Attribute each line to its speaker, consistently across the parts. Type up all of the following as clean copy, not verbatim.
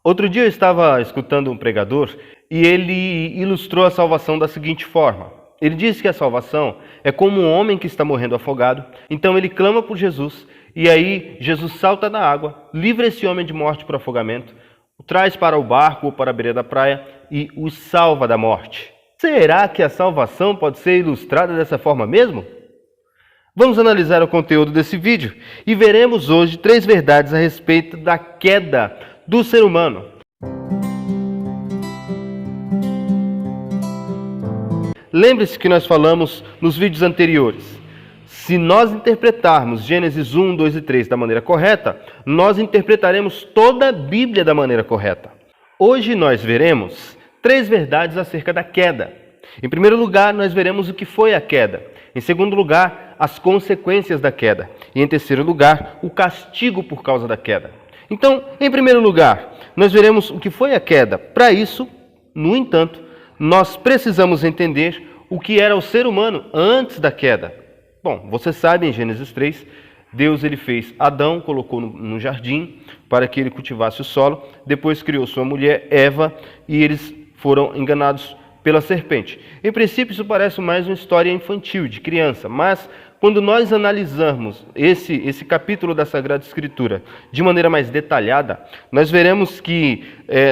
Speaker 1: Outro dia eu estava escutando um pregador e ele ilustrou a salvação da seguinte forma. Ele disse que a salvação é como um homem que está morrendo afogado, então ele clama por Jesus e aí Jesus salta da água, livra esse homem de morte por afogamento, o traz para o barco ou para a beira da praia e o salva da morte. Será que a salvação pode ser ilustrada dessa forma mesmo? Vamos analisar o conteúdo desse vídeo e veremos hoje 3 verdades a respeito da queda do ser humano. Lembre-se que nós falamos nos vídeos anteriores. Se nós interpretarmos Gênesis 1, 2 e 3 da maneira correta, nós interpretaremos toda a Bíblia da maneira correta. Hoje nós veremos 3 verdades acerca da queda. Em primeiro lugar, nós veremos o que foi a queda. Em segundo lugar, as consequências da queda. E em terceiro lugar, o castigo por causa da queda. Então, em primeiro lugar, nós veremos o que foi a queda. Para isso, no entanto, nós precisamos entender o que era o ser humano antes da queda. Bom, você sabe, em Gênesis 3, Deus ele fez Adão, colocou no jardim para que ele cultivasse o solo, depois criou sua mulher, Eva, e eles foram enganados pela serpente. Em princípio, isso parece mais uma história infantil, de criança, mas quando nós analisarmos esse capítulo da Sagrada Escritura de maneira mais detalhada, nós veremos que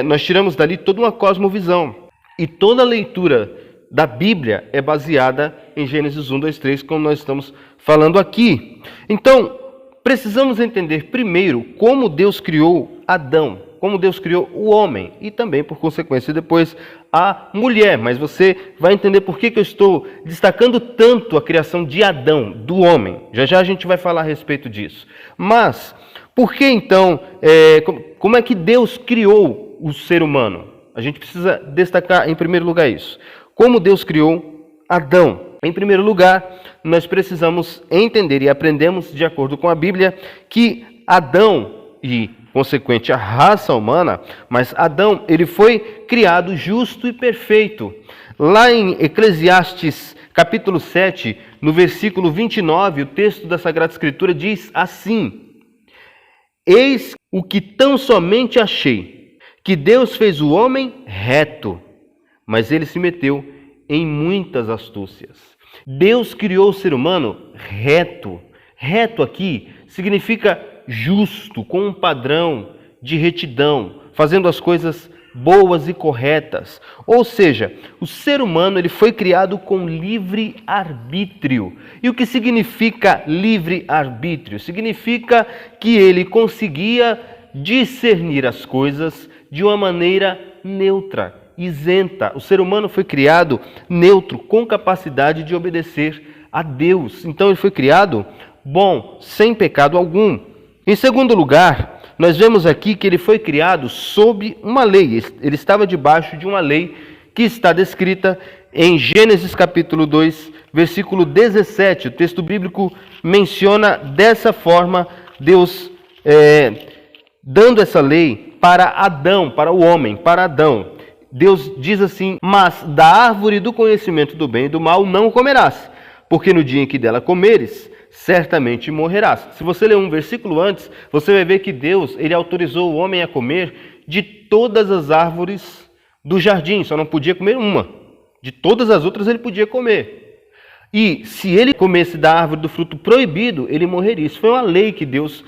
Speaker 1: nós tiramos dali toda uma cosmovisão. E toda a leitura da Bíblia é baseada em Gênesis 1, 2, 3, como nós estamos falando aqui. Então, precisamos entender primeiro como Deus criou Adão, como Deus criou o homem e também, por consequência, depois a mulher. Mas você vai entender por que eu estou destacando tanto a criação de Adão, do homem. Já já a gente vai falar a respeito disso. Mas, por que então, como é que Deus criou o ser humano? A gente precisa destacar em primeiro lugar isso. Como Deus criou Adão? Em primeiro lugar, nós precisamos entender e aprendemos, de acordo com a Bíblia, que Adão e, consequente, a raça humana, mas Adão, ele foi criado justo e perfeito. Lá em Eclesiastes, capítulo 7, no versículo 29, o texto da Sagrada Escritura diz assim: Eis o que tão somente achei, que Deus fez o homem reto, mas ele se meteu em muitas astúcias. Deus criou o ser humano reto. Reto aqui significa justo, com um padrão de retidão, fazendo as coisas boas e corretas. Ou seja, o ser humano ele foi criado com livre arbítrio. E o que significa livre arbítrio? Significa que ele conseguia discernir as coisas de uma maneira neutra, isenta. O ser humano foi criado neutro, com capacidade de obedecer a Deus. Então ele foi criado bom, sem pecado algum. Em segundo lugar, nós vemos aqui que ele foi criado sob uma lei. Ele estava debaixo de uma lei que está descrita em Gênesis capítulo 2, versículo 17. O texto bíblico menciona dessa forma Deus dando essa lei para Adão, para o homem, para Adão. Deus diz assim: mas da árvore do conhecimento do bem e do mal não comerás, porque no dia em que dela comeres, certamente morrerás. Se você ler um versículo antes, você vai ver que Deus ele autorizou o homem a comer de todas as árvores do jardim, só não podia comer uma. De todas as outras ele podia comer. E se ele comesse da árvore do fruto proibido, ele morreria. Isso foi uma lei que Deus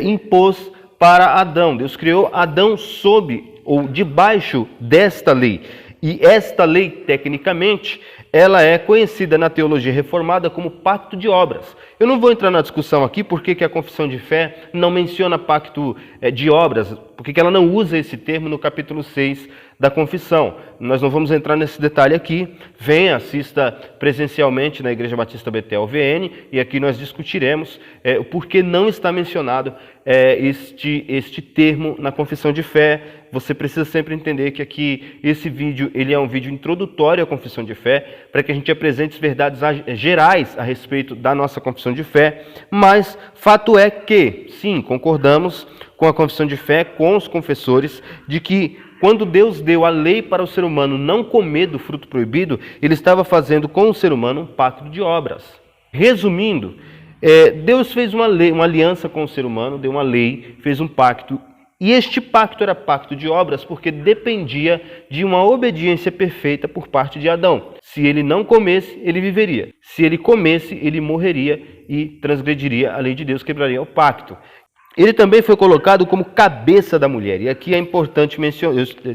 Speaker 1: impôs para Adão. Deus criou Adão sob ou debaixo desta lei. E esta lei, tecnicamente, ela é conhecida na teologia reformada como pacto de obras. Eu não vou entrar na discussão aqui porque que a confissão de fé não menciona pacto de obras, porque que ela não usa esse termo no capítulo 6 da confissão. Nós não vamos entrar nesse detalhe aqui. Venha, assista presencialmente na Igreja Batista Betel VN e aqui nós discutiremos o porquê não está mencionado este termo na confissão de fé. Você precisa sempre entender que aqui esse vídeo ele é um vídeo introdutório à confissão de fé, para que a gente apresente verdades gerais a respeito da nossa confissão de fé, mas fato é que, sim, concordamos com a confissão de fé, com os confessores, de que quando Deus deu a lei para o ser humano não comer do fruto proibido, ele estava fazendo com o ser humano um pacto de obras. Resumindo, Deus fez uma aliança com o ser humano, deu uma lei, fez um pacto E este pacto era pacto de obras porque dependia de uma obediência perfeita por parte de Adão. Se ele não comesse, ele viveria. Se ele comesse, ele morreria e transgrediria a lei de Deus, quebraria o pacto. Ele também foi colocado como cabeça da mulher. E aqui é importante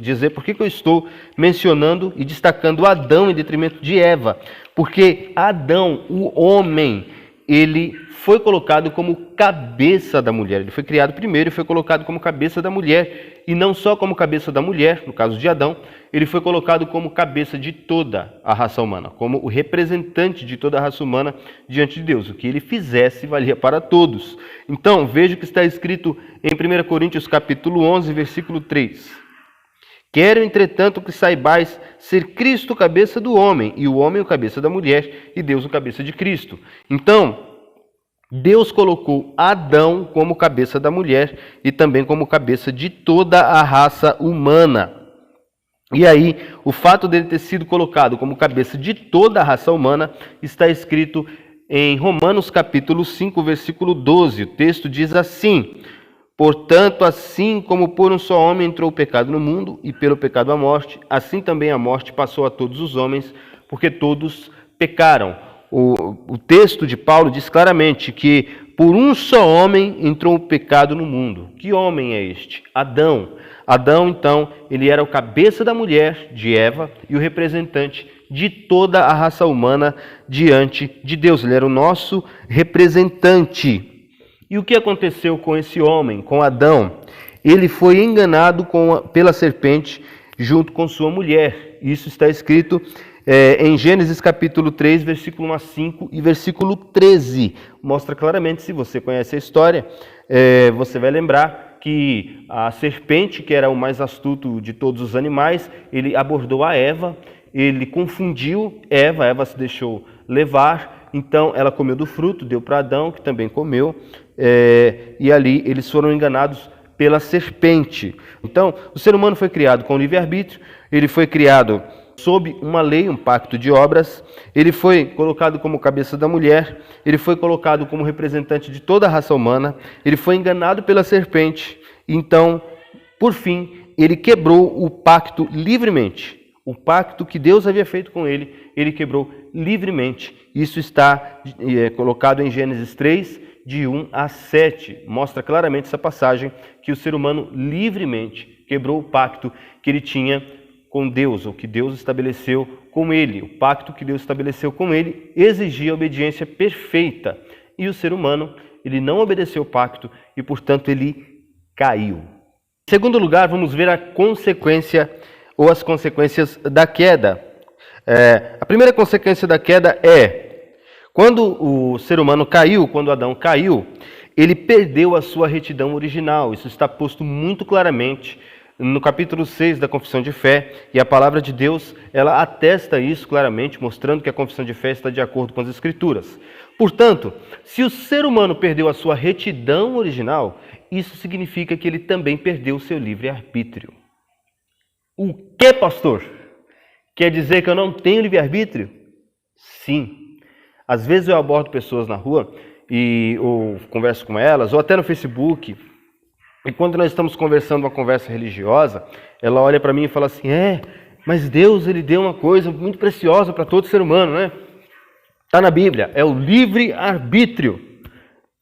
Speaker 1: dizer por que eu estou mencionando e destacando Adão em detrimento de Eva. Porque Adão, o homem, ele foi colocado como cabeça da mulher. Ele foi criado primeiro e foi colocado como cabeça da mulher. E não só como cabeça da mulher, no caso de Adão, ele foi colocado como cabeça de toda a raça humana, como o representante de toda a raça humana diante de Deus. O que ele fizesse valia para todos. Então, veja o que está escrito em 1 Coríntios capítulo 11, versículo 3. Quero, entretanto, que saibais ser Cristo o cabeça do homem, e o homem o cabeça da mulher, e Deus o cabeça de Cristo. Então, Deus colocou Adão como cabeça da mulher e também como cabeça de toda a raça humana. E aí, o fato dele ter sido colocado como cabeça de toda a raça humana está escrito em Romanos capítulo 5, versículo 12. O texto diz assim: portanto, assim como por um só homem entrou o pecado no mundo, e pelo pecado a morte, assim também a morte passou a todos os homens, porque todos pecaram. O texto de Paulo diz claramente que por um só homem entrou o pecado no mundo. Que homem é este? Adão. Adão, então, ele era o cabeça da mulher, de Eva, e o representante de toda a raça humana diante de Deus. Ele era o nosso representante. E o que aconteceu com esse homem, com Adão? Ele foi enganado pela serpente junto com sua mulher. Isso está escrito em Gênesis capítulo 3, versículo 1 a 5 e versículo 13. Mostra claramente, se você conhece a história, você vai lembrar que a serpente, que era o mais astuto de todos os animais, ele abordou a Eva, ele confundiu Eva se deixou levar, então ela comeu do fruto, deu para Adão, que também comeu, e ali eles foram enganados pela serpente. Então, o ser humano foi criado com livre-arbítrio, ele foi criado sob uma lei, um pacto de obras, ele foi colocado como cabeça da mulher, ele foi colocado como representante de toda a raça humana, ele foi enganado pela serpente, então, por fim, ele quebrou o pacto livremente. O pacto que Deus havia feito com ele quebrou livremente. Isso está colocado em Gênesis 3, de 1 a 7. Mostra claramente essa passagem que o ser humano livremente quebrou o pacto que ele tinha com Deus, ou que Deus estabeleceu com ele. O pacto que Deus estabeleceu com ele exigia obediência perfeita. E o ser humano, ele não obedeceu o pacto e, portanto, ele caiu. Em segundo lugar, vamos ver a consequência ou as consequências da queda. A primeira consequência da queda quando o ser humano caiu, quando Adão caiu, ele perdeu a sua retidão original. Isso está posto muito claramente no capítulo 6 da Confissão de Fé, e a palavra de Deus, ela atesta isso claramente, mostrando que a Confissão de Fé está de acordo com as Escrituras. Portanto, se o ser humano perdeu a sua retidão original, isso significa que ele também perdeu o seu livre-arbítrio. O que, pastor? Quer dizer que eu não tenho livre-arbítrio? Sim. Às vezes eu abordo pessoas na rua, ou converso com elas, ou até no Facebook. E quando nós estamos conversando uma conversa religiosa, ela olha para mim e fala assim, mas Deus, ele deu uma coisa muito preciosa para todo ser humano, né? Está na Bíblia, é o livre-arbítrio.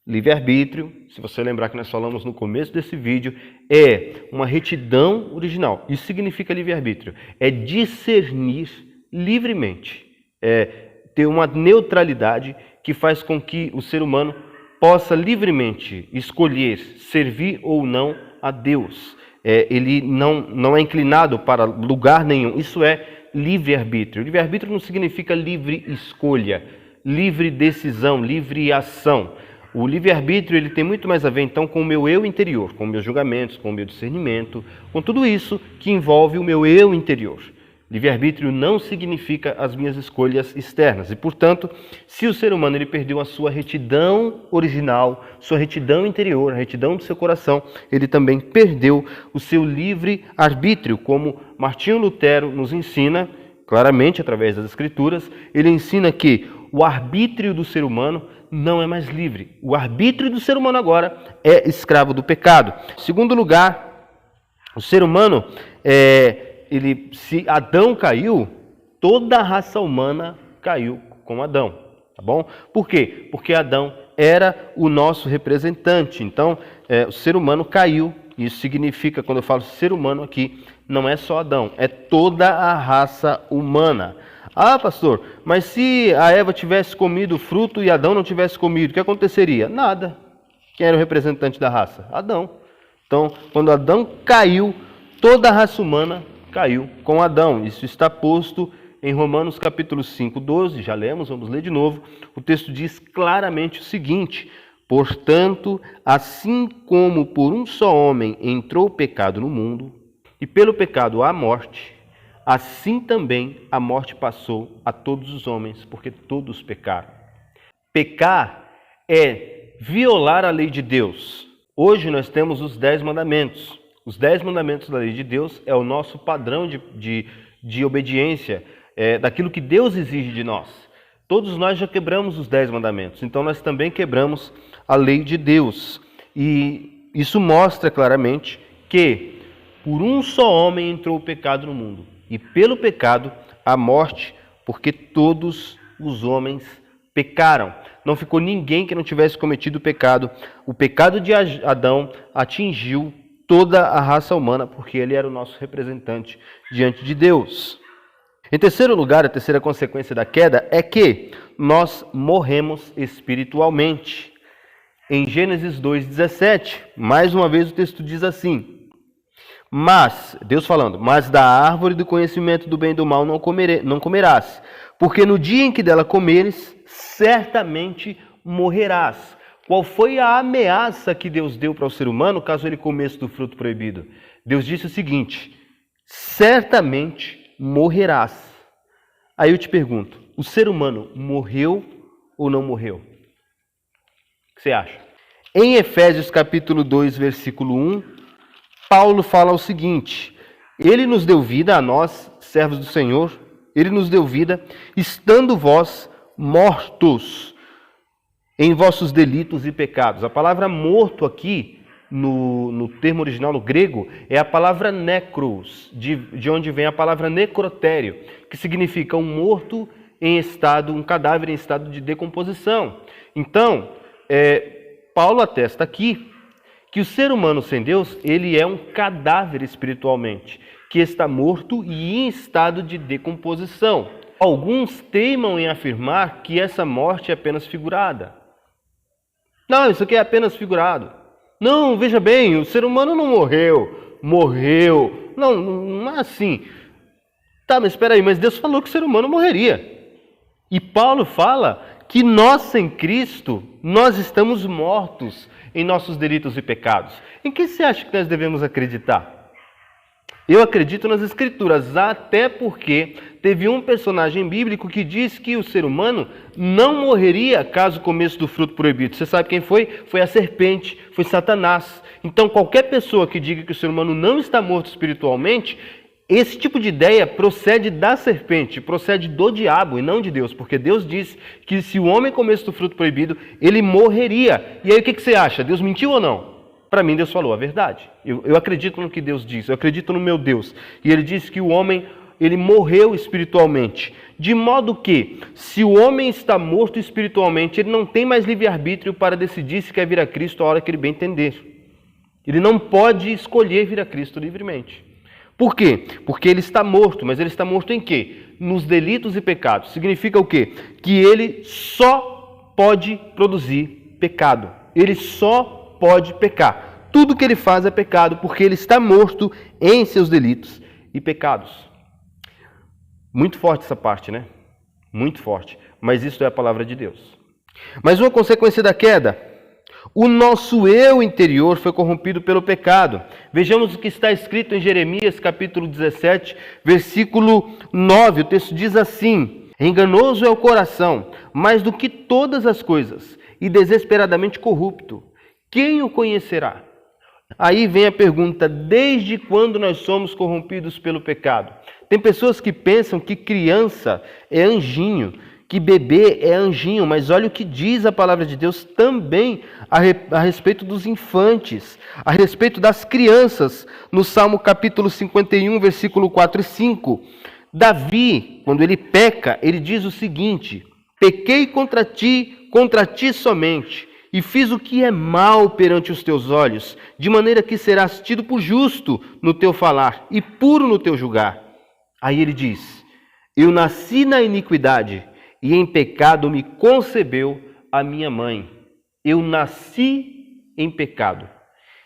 Speaker 1: Livre-arbítrio, se você lembrar que nós falamos no começo desse vídeo, é uma retidão original. Isso significa livre-arbítrio. É discernir livremente. É ter uma neutralidade que faz com que o ser humano possa livremente escolher servir ou não a Deus. Ele não é inclinado para lugar nenhum. Isso é livre-arbítrio. Livre-arbítrio não significa livre escolha, livre decisão, livre ação. O livre-arbítrio ele tem muito mais a ver, então, com o meu eu interior, com meus julgamentos, com o meu discernimento, com tudo isso que envolve o meu eu interior. Livre-arbítrio não significa as minhas escolhas externas. E, portanto, se o ser humano ele perdeu a sua retidão original, sua retidão interior, a retidão do seu coração, ele também perdeu o seu livre-arbítrio, como Martinho Lutero nos ensina, claramente através das Escrituras, ele ensina que o arbítrio do ser humano não é mais livre. O arbítrio do ser humano agora é escravo do pecado. Em segundo lugar, O ser humano, se Adão caiu, toda a raça humana caiu com Adão, tá bom? Por quê? Porque Adão era o nosso representante. Então, o ser humano caiu. Isso significa, quando eu falo ser humano aqui, não é só Adão, é toda a raça humana. Ah, pastor, mas se a Eva tivesse comido o fruto e Adão não tivesse comido, o que aconteceria? Nada. Quem era o representante da raça? Adão. Então, quando Adão caiu, toda a raça humana caiu com Adão. Isso está posto em Romanos capítulo 5, 12. Já lemos, vamos ler de novo. O texto diz claramente o seguinte: portanto, assim como por um só homem entrou o pecado no mundo, e pelo pecado a morte, assim também a morte passou a todos os homens, porque todos pecaram. Pecar é violar a lei de Deus. Hoje nós temos os 10 mandamentos. Os 10 mandamentos da lei de Deus é o nosso padrão de obediência, daquilo que Deus exige de nós. Todos nós já quebramos os 10 mandamentos, então nós também quebramos a lei de Deus. E isso mostra claramente que por um só homem entrou o pecado no mundo, e pelo pecado a morte, porque todos os homens pecaram. Não ficou ninguém que não tivesse cometido o pecado. O pecado de Adão atingiu toda a raça humana, porque ele era o nosso representante diante de Deus. Em terceiro lugar, a terceira consequência da queda é que nós morremos espiritualmente. Em Gênesis 2,17, mais uma vez o texto diz assim: mas, Deus falando, mas da árvore do conhecimento do bem e do mal não comerás, porque no dia em que dela comeres, certamente morrerás. Qual foi a ameaça que Deus deu para o ser humano caso ele comesse do fruto proibido? Deus disse o seguinte: certamente morrerás. Aí eu te pergunto, o ser humano morreu ou não morreu? O que você acha? Em Efésios capítulo 2, versículo 1, Paulo fala o seguinte: ele nos deu vida a nós, servos do Senhor, ele nos deu vida, estando vós mortos em vossos delitos e pecados. A palavra morto aqui, no termo original, no grego, é a palavra necros, de onde vem a palavra necrotério, que significa um morto em estado, um cadáver em estado de decomposição. Então, Paulo atesta aqui que o ser humano sem Deus, ele é um cadáver espiritualmente, que está morto e em estado de decomposição. Alguns teimam em afirmar que essa morte é apenas figurada. Não, isso aqui é apenas figurado. Não, veja bem, o ser humano não morreu. Morreu. Não é assim. Tá, mas espera aí, mas Deus falou que o ser humano morreria. E Paulo fala que nós, sem Cristo, nós estamos mortos em nossos delitos e pecados. Em que você acha que nós devemos acreditar? Eu acredito nas Escrituras, até porque teve um personagem bíblico que diz que o ser humano não morreria caso comesse do fruto proibido. Você sabe quem foi? Foi a serpente, foi Satanás. Então, qualquer pessoa que diga que o ser humano não está morto espiritualmente, esse tipo de ideia procede da serpente, procede do diabo e não de Deus, porque Deus disse que se o homem comesse do fruto proibido, ele morreria. E aí o que você acha? Deus mentiu ou não? Para mim, Deus falou a verdade. Eu acredito no que Deus diz, eu acredito no meu Deus. E ele disse que o homem, ele morreu espiritualmente. De modo que, se o homem está morto espiritualmente, ele não tem mais livre-arbítrio para decidir se quer vir a Cristo a hora que ele bem entender. Ele não pode escolher vir a Cristo livremente. Por quê? Porque ele está morto, mas ele está morto em quê? Nos delitos e pecados. Significa o quê? Que ele só pode produzir pecado. Ele só pode pecar. Tudo que ele faz é pecado, porque ele está morto em seus delitos e pecados. Muito forte essa parte, né? Muito forte. Mas isso é a palavra de Deus. Mas uma consequência da queda: o nosso eu interior foi corrompido pelo pecado. Vejamos o que está escrito em Jeremias, capítulo 17, versículo 9. O texto diz assim: enganoso é o coração, mais do que todas as coisas, e desesperadamente corrupto. Quem o conhecerá? Aí vem a pergunta: desde quando nós somos corrompidos pelo pecado? Tem pessoas que pensam que criança é anjinho, que bebê é anjinho, mas olha o que diz a palavra de Deus também a respeito dos infantes, a respeito das crianças, no Salmo capítulo 51, versículo 4 e 5. Davi, quando ele peca, ele diz o seguinte: pequei contra ti somente, e fiz o que é mal perante os teus olhos, de maneira que serás tido por justo no teu falar e puro no teu julgar. Aí ele diz: eu nasci na iniquidade, e em pecado me concebeu a minha mãe. Eu nasci em pecado,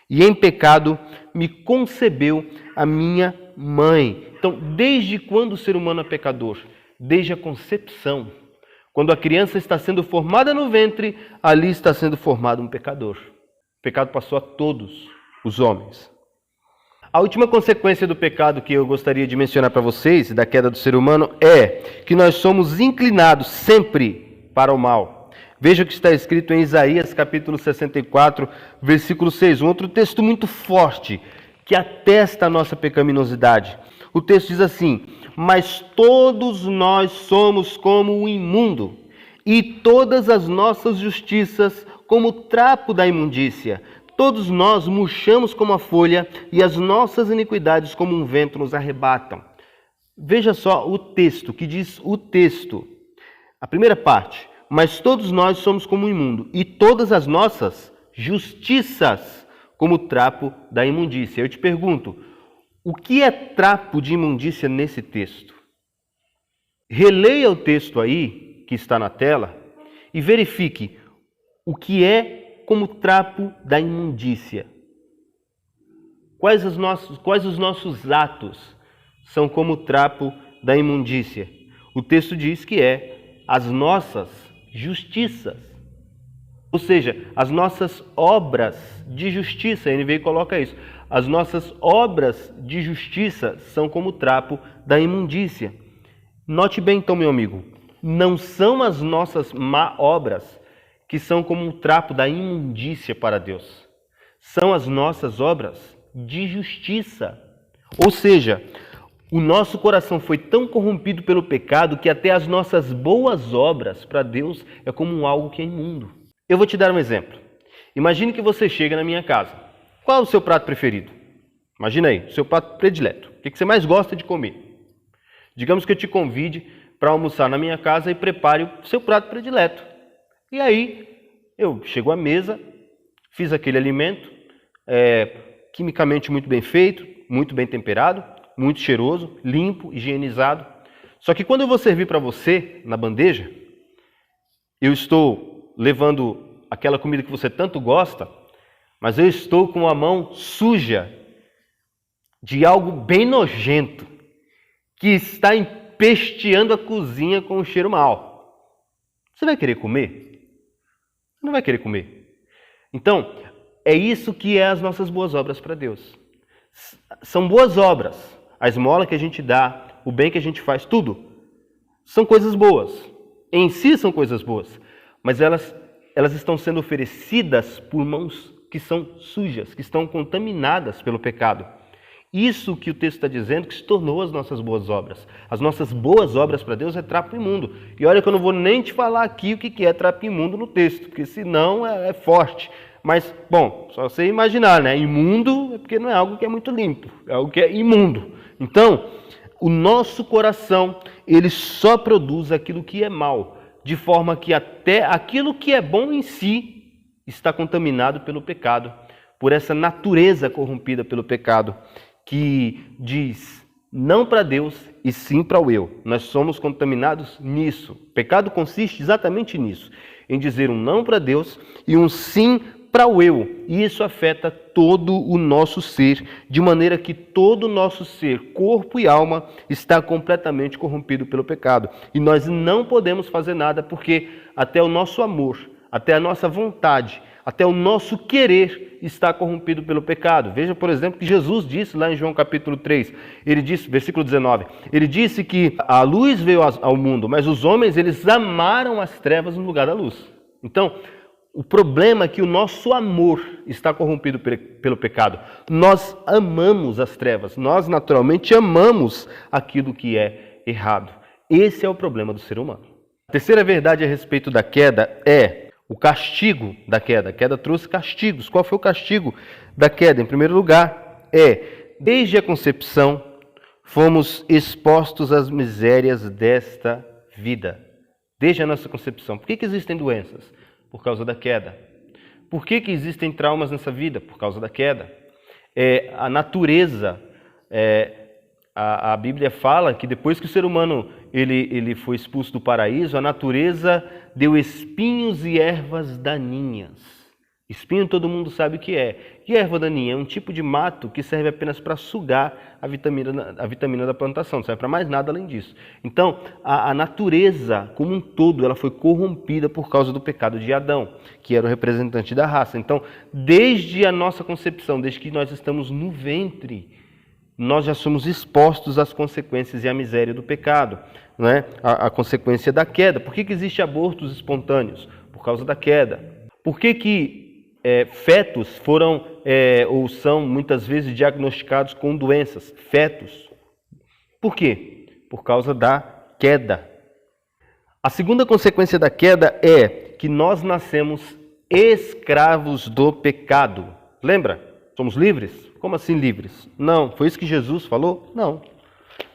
Speaker 1: e em pecado me concebeu a minha mãe. Então, desde quando o ser humano é pecador? Desde a concepção. Quando a criança está sendo formada no ventre, ali está sendo formado um pecador. O pecado passou a todos os homens. A última consequência do pecado que eu gostaria de mencionar para vocês, da queda do ser humano, é que nós somos inclinados sempre para o mal. Veja o que está escrito em Isaías capítulo 64, versículo 6, um outro texto muito forte, que atesta a nossa pecaminosidade. O texto diz assim: mas todos nós somos como o imundo, e todas as nossas justiças como o trapo da imundícia. Todos nós murchamos como a folha, e as nossas iniquidades como um vento nos arrebatam. Veja só o texto, que diz o texto. A primeira parte: mas todos nós somos como o imundo, e todas as nossas justiças como o trapo da imundícia. Eu te pergunto, o que é trapo de imundícia nesse texto? Releia o texto aí, que está na tela, e verifique o que é como trapo da imundícia. Quais os nossos atos são como trapo da imundícia? O texto diz que é as nossas justiças. Ou seja, as nossas obras de justiça. A NVI coloca isso. As nossas obras de justiça são como o trapo da imundícia. Note bem então, meu amigo, não são as nossas má obras que são como um trapo da imundícia para Deus. São as nossas obras de justiça. Ou seja, o nosso coração foi tão corrompido pelo pecado que até as nossas boas obras para Deus é como algo que é imundo. Eu vou te dar um exemplo. Imagine que você chega na minha casa. Qual é o seu prato preferido? Imagina aí, o seu prato predileto. O que você mais gosta de comer? Digamos que eu te convide para almoçar na minha casa e prepare o seu prato predileto. E aí, eu chego à mesa, fiz aquele alimento, quimicamente muito bem feito, muito bem temperado, muito cheiroso, limpo, higienizado. Só que quando eu vou servir para você na bandeja, eu estou levando aquela comida que você tanto gosta, mas eu estou com a mão suja de algo bem nojento, que está empesteando a cozinha com um cheiro mau. Você vai querer comer? Não vai querer comer. Então, é isso que é as nossas boas obras para Deus. São boas obras. A esmola que a gente dá, o bem que a gente faz, tudo. São coisas boas. Em si são coisas boas. Mas elas estão sendo oferecidas por mãos que são sujas, que estão contaminadas pelo pecado. Isso que o texto está dizendo que se tornou as nossas boas obras. As nossas boas obras para Deus é trapo imundo. E olha que eu não vou nem te falar aqui o que é trapo imundo no texto, porque senão é forte. Mas, bom, só você imaginar, né? Imundo é porque não é algo que é muito limpo, é algo que é imundo. Então, o nosso coração, ele só produz aquilo que é mal, de forma que até aquilo que é bom em si está contaminado pelo pecado, por essa natureza corrompida pelo pecado, que diz não para Deus e sim para o eu. Nós somos contaminados nisso. O pecado consiste exatamente nisso, em dizer um não para Deus e um sim para o eu. E isso afeta todo o nosso ser, de maneira que todo o nosso ser, corpo e alma, está completamente corrompido pelo pecado. E nós não podemos fazer nada porque até o nosso amor, até a nossa vontade, até o nosso querer está corrompido pelo pecado. Veja, por exemplo, que Jesus disse lá em João capítulo 3, ele disse, versículo 19, ele disse que a luz veio ao mundo, mas os homens, eles amaram as trevas no lugar da luz. Então, o problema é que o nosso amor está corrompido pelo pecado. Nós amamos as trevas, nós naturalmente amamos aquilo que é errado. Esse é o problema do ser humano. A terceira verdade a respeito da queda é o castigo da queda. A queda trouxe castigos. Qual foi o castigo da queda? Em primeiro lugar, desde a concepção, fomos expostos às misérias desta vida. Desde a nossa concepção. Por que existem doenças? Por causa da queda. Por que existem traumas nessa vida? Por causa da queda. A natureza, a Bíblia fala que depois que o ser humano ele foi expulso do paraíso, a natureza deu espinhos e ervas daninhas. Espinho todo mundo sabe o que é. E erva daninha é um tipo de mato que serve apenas para sugar a vitamina da plantação, não serve para mais nada além disso. Então, a natureza como um todo, ela foi corrompida por causa do pecado de Adão, que era o representante da raça. Então, desde a nossa concepção, desde que nós estamos no ventre, nós já somos expostos às consequências e à miséria do pecado, né? A consequência da queda. Por que existem abortos espontâneos? Por causa da queda. Por que fetos foram ou são muitas vezes diagnosticados com doenças? Fetos. Por quê? Por causa da queda. A segunda consequência da queda é que nós nascemos escravos do pecado. Lembra? Somos livres? Como assim livres? Não. Foi isso que Jesus falou? Não.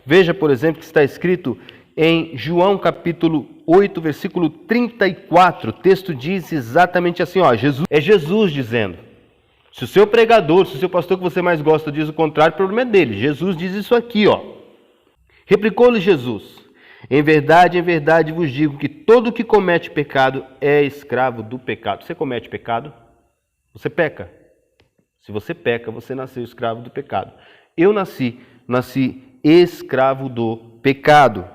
Speaker 1: Veja, por exemplo, que está escrito em João capítulo 8, versículo 34. O texto diz exatamente assim, Jesus dizendo. Se o seu pregador, se o seu pastor que você mais gosta diz o contrário, o problema é dele. Jesus diz isso aqui, Replicou-lhe Jesus: em verdade vos digo que todo que comete pecado é escravo do pecado. Você comete pecado? Você peca. Se você peca, você nasceu escravo do pecado. Eu nasci escravo do pecado.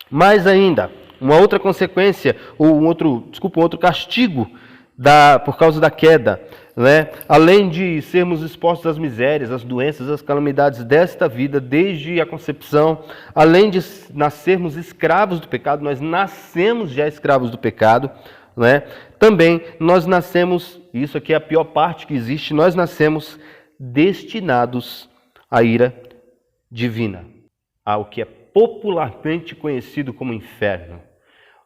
Speaker 1: Mais ainda, uma outra consequência, ou um outro castigo por causa da queda, né? Além de sermos expostos às misérias, às doenças, às calamidades desta vida, desde a concepção, além de nascermos escravos do pecado, nós nascemos já escravos do pecado, né? Também nós nascemos, isso aqui é a pior parte que existe, nós nascemos destinados à ira divina, ao que é popularmente conhecido como inferno.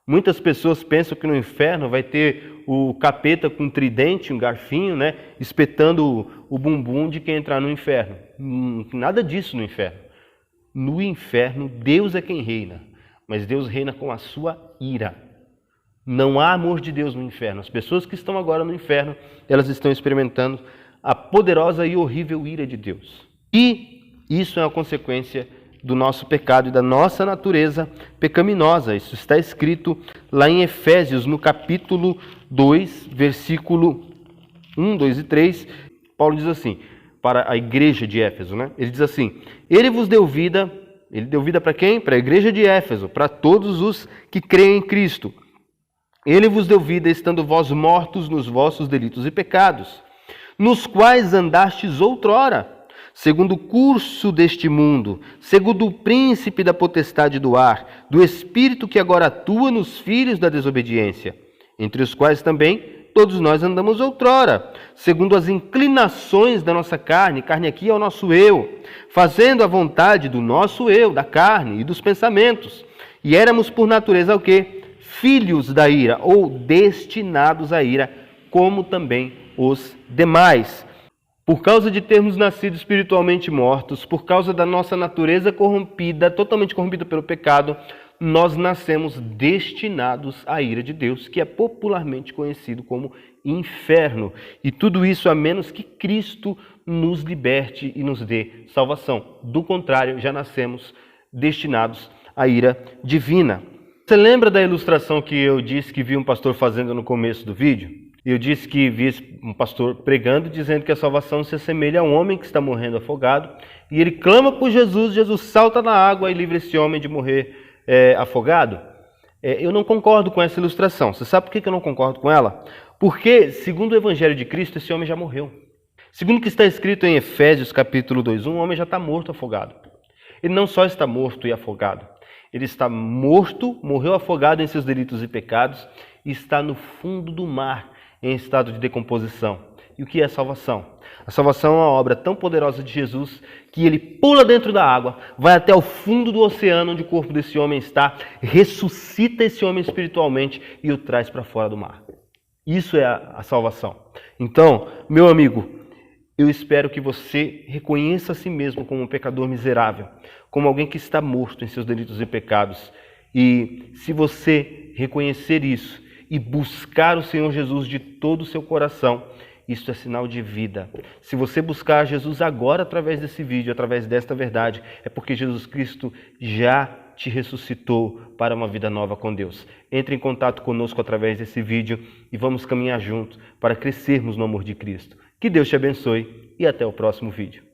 Speaker 1: Muitas pessoas pensam que no inferno vai ter o capeta com um tridente, um garfinho, né, espetando o bumbum de quem entrar no inferno. Nada disso no inferno. No inferno, Deus é quem reina, mas Deus reina com a sua ira. Não há amor de Deus no inferno. As pessoas que estão agora no inferno, elas estão experimentando a poderosa e horrível ira de Deus. E isso é uma consequência do nosso pecado e da nossa natureza pecaminosa. Isso está escrito lá em Efésios, no capítulo 2, versículo 1, 2 e 3. Paulo diz assim, para a igreja de Éfeso, né? Ele diz assim: ele vos deu vida. Ele deu vida para quem? Para a igreja de Éfeso, para todos os que creem em Cristo. Ele vos deu vida, estando vós mortos nos vossos delitos e pecados, nos quais andastes outrora, segundo o curso deste mundo, segundo o príncipe da potestade do ar, do espírito que agora atua nos filhos da desobediência, entre os quais também todos nós andamos outrora, segundo as inclinações da nossa carne. Carne aqui é o nosso eu, fazendo a vontade do nosso eu, da carne e dos pensamentos. E éramos por natureza o quê? Filhos da ira, ou destinados à ira, como também os demais. Por causa de termos nascido espiritualmente mortos, por causa da nossa natureza corrompida, totalmente corrompida pelo pecado, nós nascemos destinados à ira de Deus, que é popularmente conhecido como inferno. E tudo isso a menos que Cristo nos liberte e nos dê salvação. Do contrário, já nascemos destinados à ira divina. Você lembra da ilustração que eu disse que vi um pastor fazendo no começo do vídeo? Eu disse que vi um pastor pregando, dizendo que a salvação se assemelha a um homem que está morrendo afogado, e ele clama por Jesus, Jesus salta na água e livra esse homem de morrer afogado. Eu não concordo com essa ilustração. Você sabe por que eu não concordo com ela? Porque, segundo o Evangelho de Cristo, esse homem já morreu. Segundo o que está escrito em Efésios capítulo 2:1, o homem já está morto afogado. Ele não só está morto e afogado, ele está morto, morreu afogado em seus delitos e pecados, e está no fundo do mar, em estado de decomposição. E o que é a salvação? A salvação é uma obra tão poderosa de Jesus que ele pula dentro da água, vai até o fundo do oceano onde o corpo desse homem está, ressuscita esse homem espiritualmente e o traz para fora do mar. Isso é a salvação. Então, meu amigo, eu espero que você reconheça a si mesmo como um pecador miserável, como alguém que está morto em seus delitos e pecados. E se você reconhecer isso e buscar o Senhor Jesus de todo o seu coração, isso é sinal de vida. Se você buscar Jesus agora através desse vídeo, através desta verdade, é porque Jesus Cristo já te ressuscitou para uma vida nova com Deus. Entre em contato conosco através desse vídeo e vamos caminhar juntos para crescermos no amor de Cristo. Que Deus te abençoe e até o próximo vídeo.